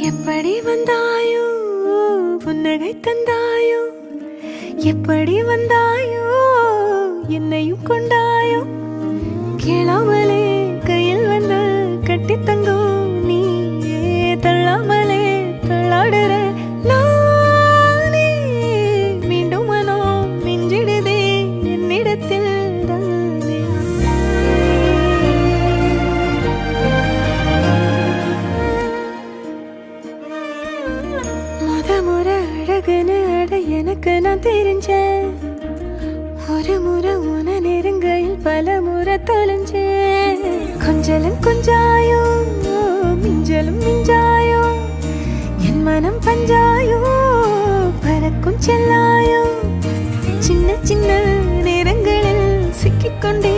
எப்படி வந்தாயோ புன்னகை தந்தாயோ எப்படி வந்தாயோ என்னையும் கொண்டாயோ கேளாமலே கையில் வந்து கட்டி தங்கோ நீ தள்ளாமலே தள்ளாடுற நானே மீண்டும் மனோ மிஞ்சிடுதே என்னிடத்தில் தானே முறை அழகுன்னு அட எனக்கு நான் தெரிஞ்சேன் ஒரு முறை உன நெருங்கையில் பல முறை தொலைஞ்சேன் கொஞ்சலும் கொஞ்சாயோ மிஞ்சலும் மிஞ்சாயோ என் மனம் பஞ்சாயோ பறக்கும் செல்லாயோ சின்ன சின்ன நேரங்களில் சிக்கிக்கொண்டே